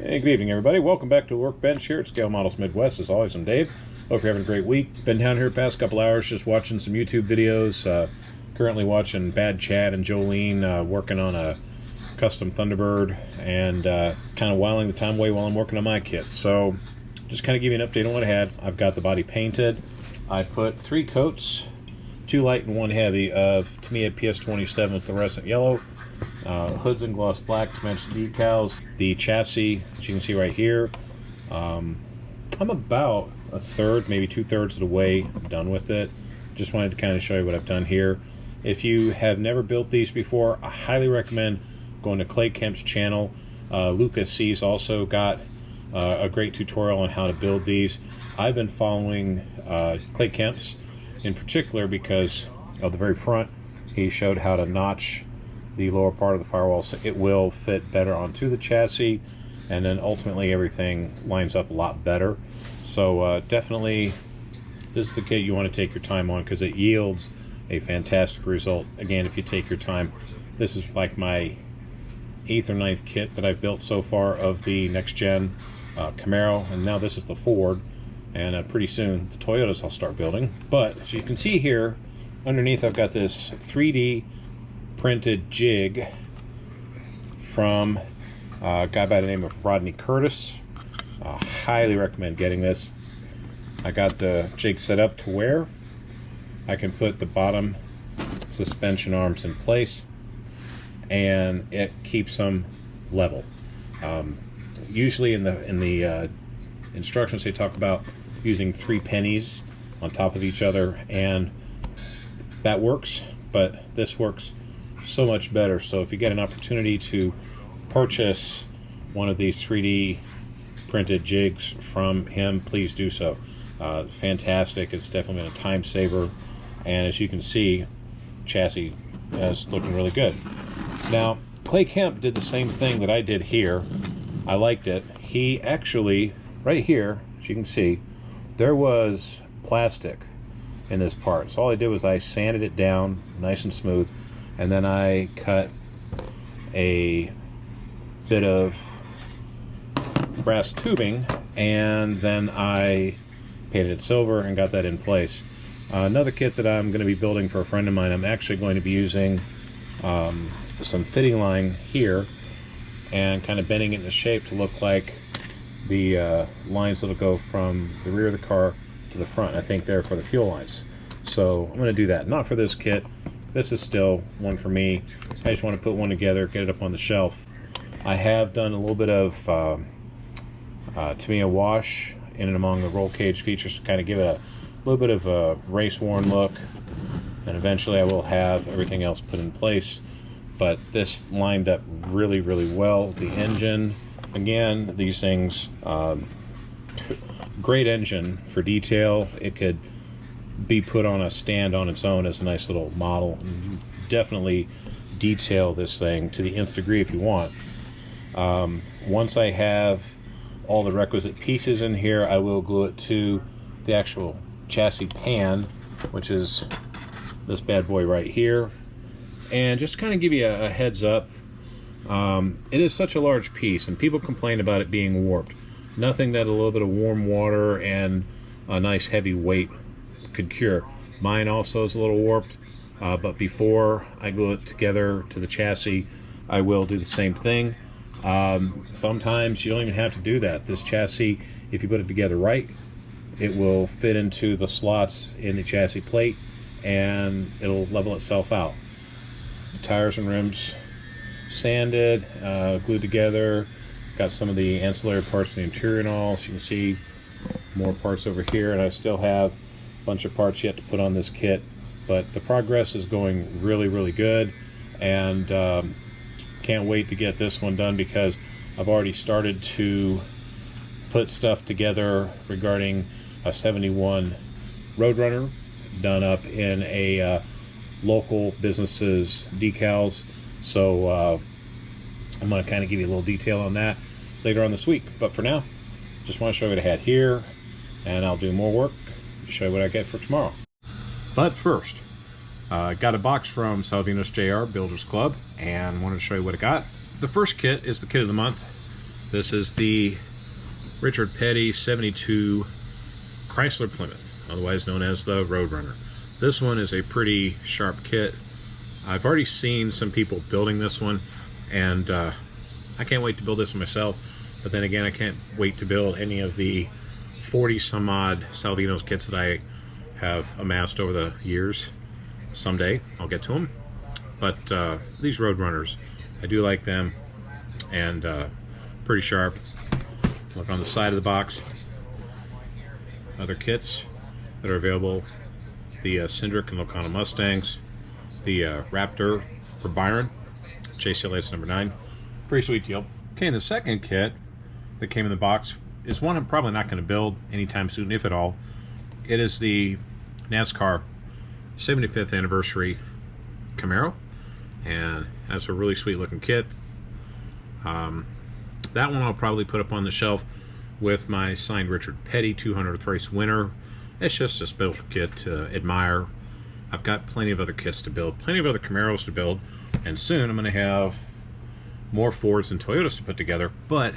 Hey, good evening, everybody. Welcome back to Workbench here at Scale Models Midwest. As always, I'm Dave. Hope you're having a great week. Been down here the past couple hours just watching some YouTube videos. Currently watching Bad Chad and Jolene working on a custom Thunderbird and kind of whiling the time away while I'm working on my kit. So just kind of give you an update on what I had. I've got the body painted. I put 3 coats, 2 light and 1 heavy of Tamiya PS27 fluorescent yellow. Hoods and gloss black to match the decals. The chassis, as you can see right here, I'm about a third, maybe 2/3 of the way done with it. Just wanted to kind of show you what I've done here. If you have never built these before, I highly recommend going to Clay Kemp's channel. Lucas C's also got a great tutorial on how to build these. I've been following Clay Kemp's in particular because of the very front. He showed how to notch the lower part of the firewall so it will fit better onto the chassis, and then ultimately everything lines up a lot better. So definitely this is the kit you want to take your time on because it yields a fantastic result. Again, if you take your time, this is like my 8th or 9th kit that I've built so far of the next gen Camaro, and now this is the Ford, and pretty soon the Toyotas I'll start building. But as you can see here underneath, I've got this 3D printed jig from a guy by the name of Rodney Curtis. Highly recommend getting this. I got the jig set up to where I can put the bottom suspension arms in place and it keeps them level. Usually in the instructions they talk about using 3 pennies on top of each other, and that works, but this works so much better. So if you get an opportunity to purchase one of these 3D printed jigs from him, please do so. Fantastic. It's definitely been a time saver, and as you can see, chassis is looking really good. Now Clay Kemp did the same thing that I did here. I liked it. He actually, right here, as you can see, there was plastic in this part, so all I did was I sanded it down nice and smooth, and then I cut a bit of brass tubing, and then I painted it silver and got that in place. Another kit that I'm going to be building for a friend of mine, I'm actually going to be using some fitting line here and kind of bending it into shape to look like the lines that'll go from the rear of the car to the front. I think they're for the fuel lines. So I'm going to do that. Not for this kit. This is still one for me. I just want to put one together, get it up on the shelf. I have done a little bit of Tamiya wash in and among the roll cage features to kind of give it a little bit of a race-worn look, and eventually I will have everything else put in place. But this lined up really, really well. The engine, again, these things, great engine for detail. It could be put on a stand on its own as a nice little model. Definitely detail this thing to the nth degree if you want. Once I have all the requisite pieces in here, I will glue it to the actual chassis pan, which is this bad boy right here. And just kind of give you a heads up, it is such a large piece and people complain about it being warped. Nothing that a little bit of warm water and a nice heavy weight could cure. Mine also is a little warped, but before I glue it together to the chassis, I will do the same thing. Sometimes you don't even have to do that. This chassis, if you put it together right, it will fit into the slots in the chassis plate and it'll level itself out. The tires and rims sanded, glued together. Got some of the ancillary parts of the interior and all. So you can see more parts over here, and I still have a bunch of parts yet to put on this kit, but the progress is going really, really good, and can't wait to get this one done because I've already started to put stuff together regarding a 71 Roadrunner done up in a local business's decals. So I'm going to kind of give you a little detail on that later on this week, but for now just want to show you what I had here, and I'll do more work to show you what I get for tomorrow. But first, I got a box from Salvinos JR Builders Club and wanted to show you what I got. The first kit is the kit of the month. This is the Richard Petty 72 Chrysler Plymouth, otherwise known as the Roadrunner. This one is a pretty sharp kit. I've already seen some people building this one, and I can't wait to build this one myself. But then again, I can't wait to build any of the 40 some odd Salvinos kits that I have amassed over the years. Someday I'll get to them. But these Roadrunners, I do like them, and pretty sharp. Look on the side of the box. Other kits that are available: the Cindric and Locano Mustangs, the Raptor for Byron, JCLS number 9. Pretty sweet deal. Okay, and the second kit that came in the box is one I'm probably not going to build anytime soon, if at all. It is the NASCAR 75th anniversary Camaro, and that's a really sweet looking kit. That one I'll probably put up on the shelf with my signed Richard Petty 200th race winner. It's just a special kit to admire. I've got plenty of other kits to build, plenty of other Camaros to build, and soon I'm going to have more Fords and Toyotas to put together, but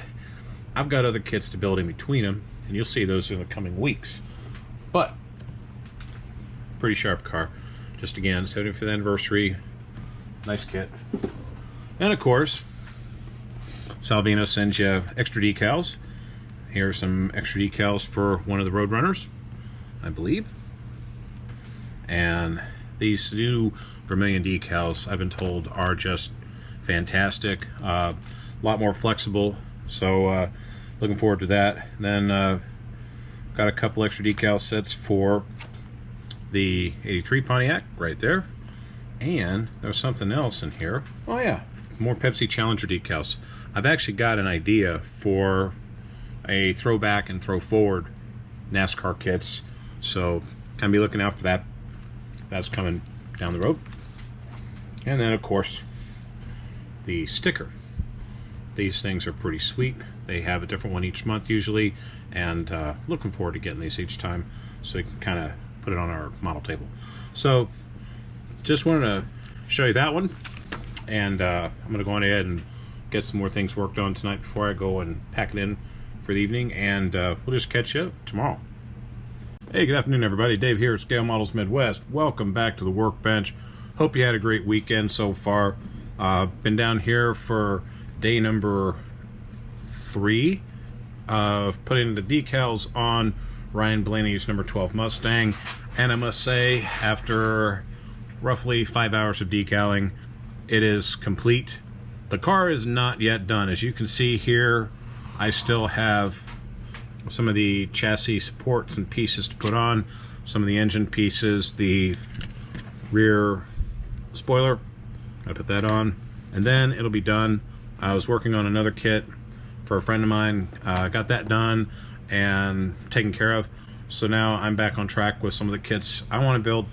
I've got other kits to build in between them, and you'll see those in the coming weeks. But pretty sharp car. Just again, 75th anniversary, nice kit. And of course, Salvinos sends you extra decals. Here are some extra decals for one of the Roadrunners, I believe. And these new Vermilion decals, I've been told, are just fantastic. A lot more flexible, so looking forward to that. And then got a couple extra decal sets for the 83 Pontiac right there. And there's something else in here. Oh yeah, more Pepsi Challenger decals. I've actually got an idea for a throwback and throw forward NASCAR kits, so kind of be looking out for that. That's coming down the road. And then of course the sticker. These things are pretty sweet. They have a different one each month usually, and looking forward to getting these each time so we can kind of put it on our model table. So just wanted to show you that one, and I'm going to go on ahead and get some more things worked on tonight before I go and pack it in for the evening, and we'll just catch you tomorrow. Hey, good afternoon everybody. Dave here at Scale Models Midwest. Welcome back to the Workbench. Hope you had a great weekend so far. Been down here for day number 3 of putting the decals on Ryan Blaney's number 12 Mustang, and I must say, after roughly 5 hours of decaling, it is complete. The car is not yet done. As you can see here, I still have some of the chassis supports and pieces to put on, some of the engine pieces, the rear spoiler. I put that on, and then it'll be done. I was working on another kit for a friend of mine, got that done and taken care of. So now I'm back on track with some of the kits I want to build,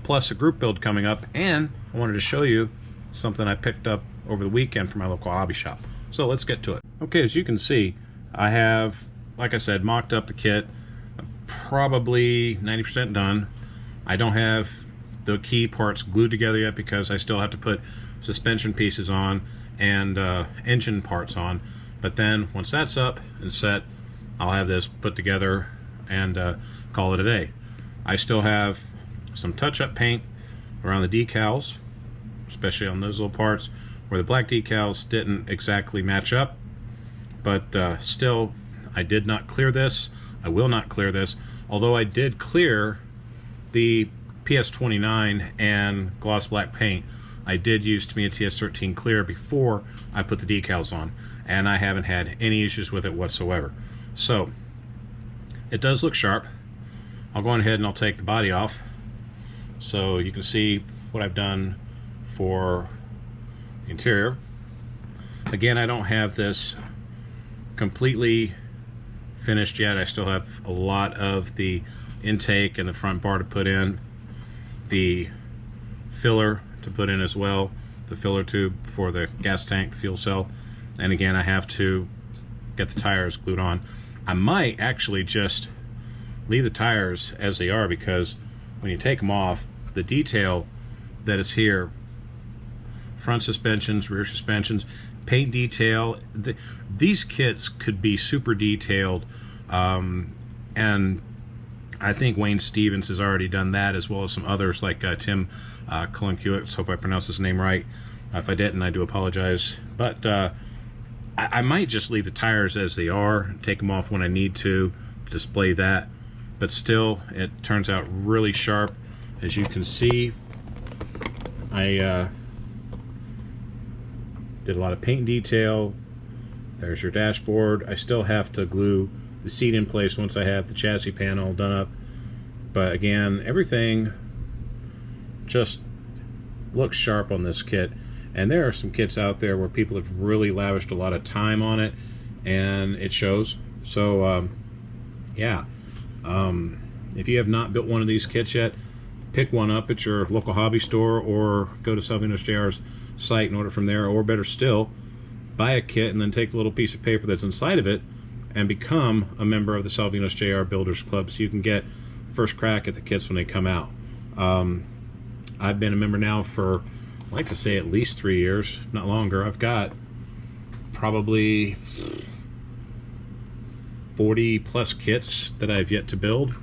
plus a group build coming up, and I wanted to show you something I picked up over the weekend from my local hobby shop. So let's get to it. Okay, as you can see, I have, like I said, mocked up the kit. Probably 90% done. I don't have the key parts glued together yet because I still have to put suspension pieces on and engine parts on. But then once that's up and set, I'll have this put together and call it a day. I still have some touch-up paint around the decals, especially on those little parts where the black decals didn't exactly match up, but still, I did not clear this. I will not clear this, although I did clear the PS29 and gloss black paint. I did use Tamiya TS13 clear before I put the decals on, and I haven't had any issues with it whatsoever. So it does look sharp. I'll go on ahead and I'll take the body off so you can see what I've done for the interior. Again, I don't have this completely finished yet. I still have a lot of the intake and the front bar to put in, the filler to put in as well, the filler tube for the gas tank, the fuel cell, and again I have to get the tires glued on. I might actually just leave the tires as they are, because when you take them off, the detail that is here front suspensions, rear suspensions, paint detail. These kits could be super detailed, and I think Wayne Stevens has already done that, as well as some others like Tim Colunkiewicz. Hope I pronounced his name right. If I didn't, I do apologize. But I might just leave the tires as they are, take them off when I need to display that. But still, it turns out really sharp. As you can see, I did a lot of paint detail. There's your dashboard. I still have to glue the seat in place once I have the chassis panel done up. But again, everything just looks sharp on this kit. And there are some kits out there where people have really lavished a lot of time on it, and it shows. So yeah, if you have not built one of these kits yet, pick one up at your local hobby store, or go to Salvinos JR's site and order from there, or better still, buy a kit and then take the little piece of paper that's inside of it and become a member of the Salvinos JR Builders Club, so you can get first crack at the kits when they come out. I've been a member now for, I like to say, at least 3 years, if not longer. I've got probably 40 plus kits that I've yet to build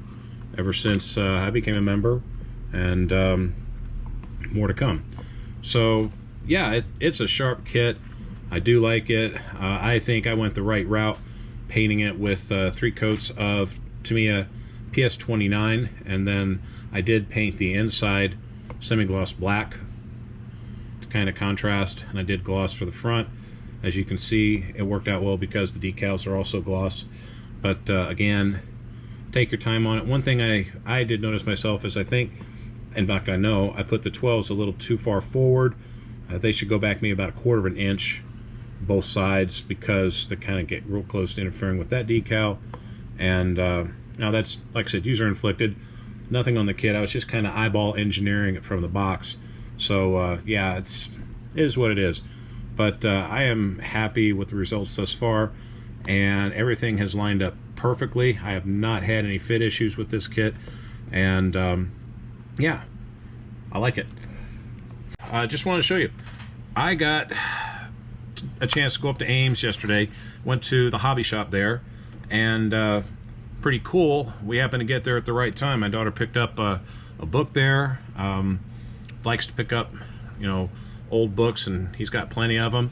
ever since I became a member, and more to come. So yeah, it's a sharp kit. I do like it. I think I went the right route painting it with 3 coats of Tamiya PS29, and then I did paint the inside semi-gloss black to kind of contrast, and I did gloss for the front. As you can see, it worked out well because the decals are also gloss. But again, take your time on it. One thing I did notice myself is, I think, in fact I know, I put the 12s a little too far forward. They should go back maybe about 1/4 of an inch both sides, because they kind of get real close to interfering with that decal. And now that's, like I said, user inflicted. Nothing on the kit. I was just kind of eyeball engineering it from the box. So yeah, it is what it is. But I am happy with the results thus far, and everything has lined up perfectly. I have not had any fit issues with this kit, and yeah, I like it. I just want to show you, I got a chance to go up to Ames yesterday, went to the hobby shop there, and pretty cool, we happened to get there at the right time. My daughter picked up a book there. Likes to pick up, you know, old books, and he's got plenty of them.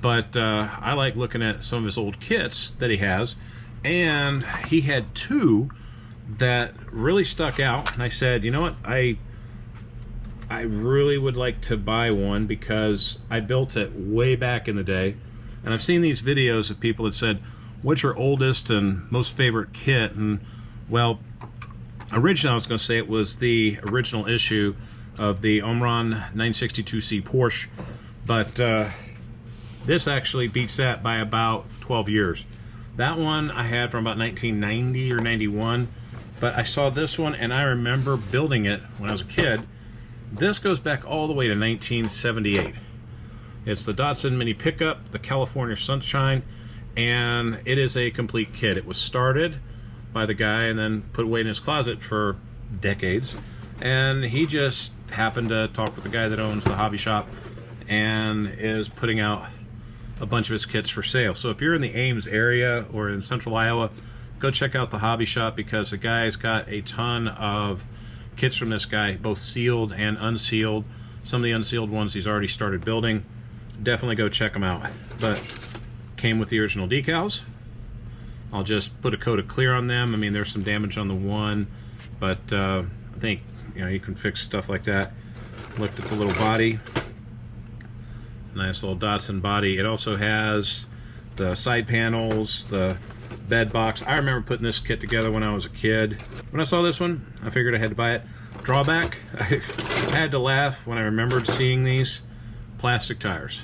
But I like looking at some of his old kits that he has, and he had 2 that really stuck out. And I said, you know what, I really would like to buy one, because I built it way back in the day, and I've seen these videos of people that said, what's your oldest and most favorite kit? And well, originally I was going to say it was the original issue of the Omron 962C Porsche, but this actually beats that by about 12 years. That one I had from about 1990 or 91, but I saw this one and I remember building it when I was a kid. This goes back all the way to 1978. It's the Datsun Mini Pickup, the California Sunshine, and it is a complete kit. It was started by the guy and then put away in his closet for decades, and he just happened to talk with the guy that owns the hobby shop and is putting out a bunch of his kits for sale. So if you're in the Ames area or in central Iowa, go check out the hobby shop, because the guy's got a ton of kits from this guy, both sealed and unsealed. Some of the unsealed ones he's already started building. Definitely go check them out. But came with the original decals. I'll just put a coat of clear on them. I mean, there's some damage on the one, but I think, you know, you can fix stuff like that. Looked at the little body. Nice little Datsun body. It also has the side panels, the bed box. I remember putting this kit together when I was a kid. When I saw this one, I figured I had to buy it. Drawback, I had to laugh when I remembered seeing these. Plastic tires.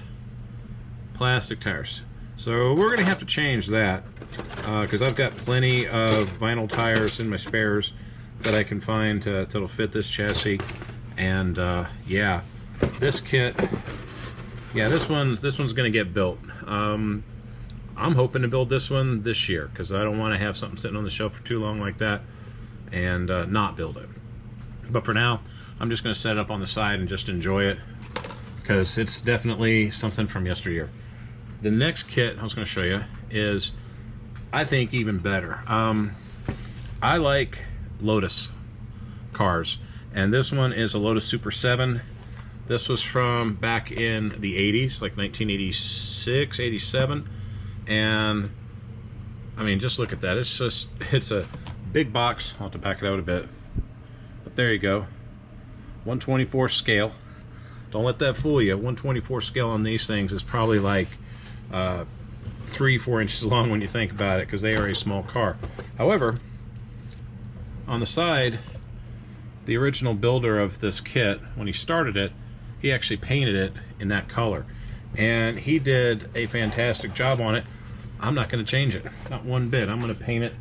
Plastic tires. So we're gonna have to change that, because I've got plenty of vinyl tires in my spares that I can find that'll fit this chassis. And yeah, this kit, yeah, this one's gonna get built. I'm hoping to build this one this year, because I don't want to have something sitting on the shelf for too long like that and not build it. But for now, I'm just going to set it up on the side and just enjoy it. because it's definitely something from yesteryear. The next kit I was going to show you is, I think, even better. I like Lotus cars, and this one is a Lotus Super 7. This was from back in the 80s, like 1986, 87, and I mean, just look at that. It's a big box. I'll have to back it out a bit, but there you go. 124 scale. Don't let that fool you. 124 scale on these things is probably like 3-4 inches long when you think about it, because they are a small car. However, on the side, the original builder of this kit, when he started it, he actually painted it in that color, and he did a fantastic job on it. I'm not going to change it, not one bit. I'm going to paint it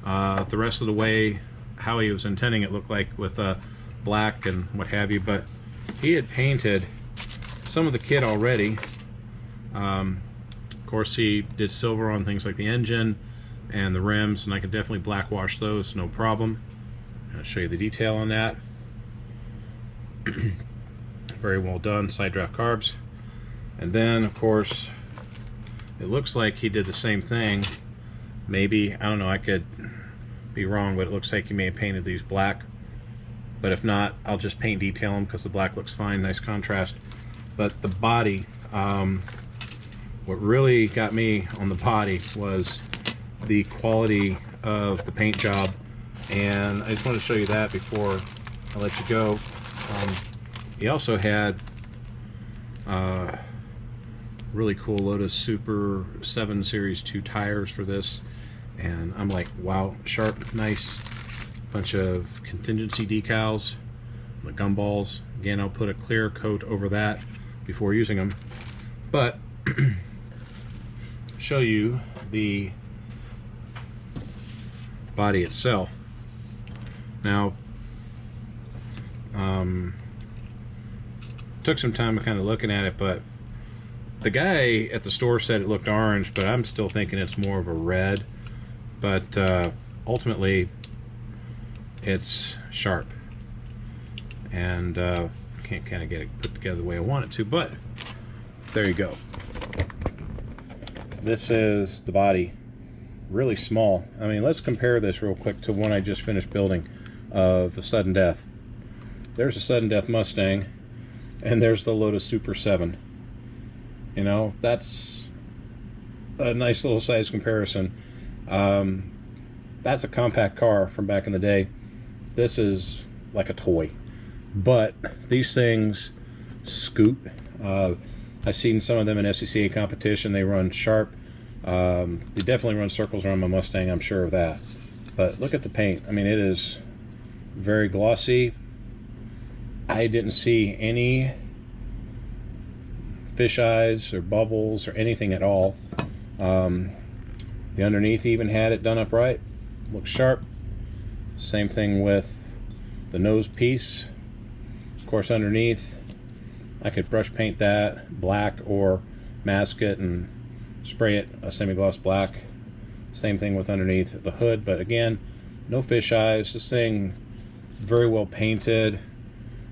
the rest of the way how he was intending it look like, with black and what have you. But he had painted some of the kit already. Of course, he did silver on things like the engine and the rims, and I could definitely black wash those, no problem. I'll show you the detail on that. Very well done, side draft carbs. And then, of course, it looks like he did the same thing. Maybe, I don't know, I could be wrong, but it looks like he may have painted these black. But if not, I'll just paint detail them, because the black looks fine, nice contrast. But the body, what really got me on the body was the quality of the paint job. And I just want to show you that before I let you go. He also had really cool Lotus Super 7 Series 2 tires for this, and I'm like, wow, sharp, nice. Bunch of contingency decals, the gumballs. Again, I'll put a clear coat over that before using them. But show you the body itself. Now, took some time kind of looking at it, but the guy at the store said it looked orange, but I'm still thinking it's more of a red. But ultimately, it's sharp, and can't kind of get it put together the way I want it to, but there you go. This is the body, really small. I mean, let's compare this real quick to one I just finished building of the Sudden Death. There's a Sudden Death Mustang, and there's the Lotus Super 7. You know, that's a nice little size comparison. That's a compact car from back in the day. This is like a toy, but these things scoot. I've seen some of them in SCCA competition. They run sharp. They definitely run circles around my Mustang, I'm sure of that. But look at the paint. I mean, it is very glossy. I didn't see any fish eyes or bubbles or anything at all. The underneath even had it done up right. Looks sharp. Same thing with the nose piece. Of course, underneath, I could brush paint that black or mask it and spray it a semi-gloss black. Same thing with underneath the hood, but again, no fish eyes. This thing very well painted.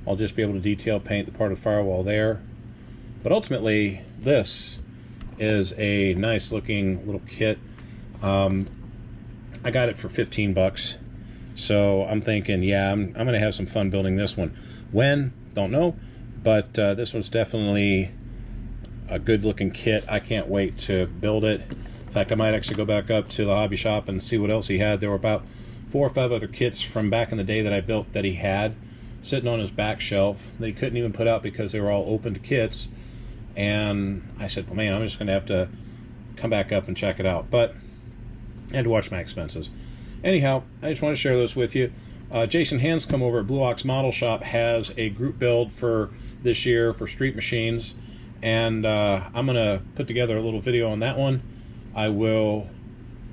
I'll just be able to detail paint the part of the firewall there. But ultimately, this is a nice looking little kit. I got it for 15 bucks. So I'm thinking, yeah, I'm going to have some fun building this one. When? Don't know. But this one's definitely a good looking kit. I can't wait to build it. In fact, I might actually go back up to the hobby shop and see what else he had. There were about 4 or 5 other kits from back in the day that I built that he had sitting on his back shelf that he couldn't even put out because they were all open to kits. And I said, well, man, I'm just going to have to come back up and check it out. But I had to watch my expenses. Anyhow, I just want to share this with you. Jason Hanscom over at Blue Ox Model Shop has a group build for this year for street machines, and I'm going to put together a little video on that one. I will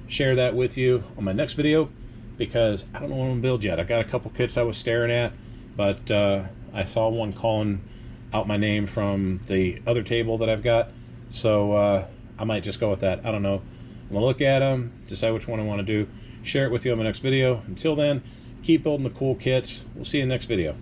share that with you on my next video because I don't know what I'm going to build yet. I got a couple kits I was staring at, but I saw one calling out my name from the other table that I've got, so I might just go with that. I don't know. I'm going to look at them, decide which one I want to do, share it with you on my next video. Until then, keep building the cool kits. We'll see you in the next video.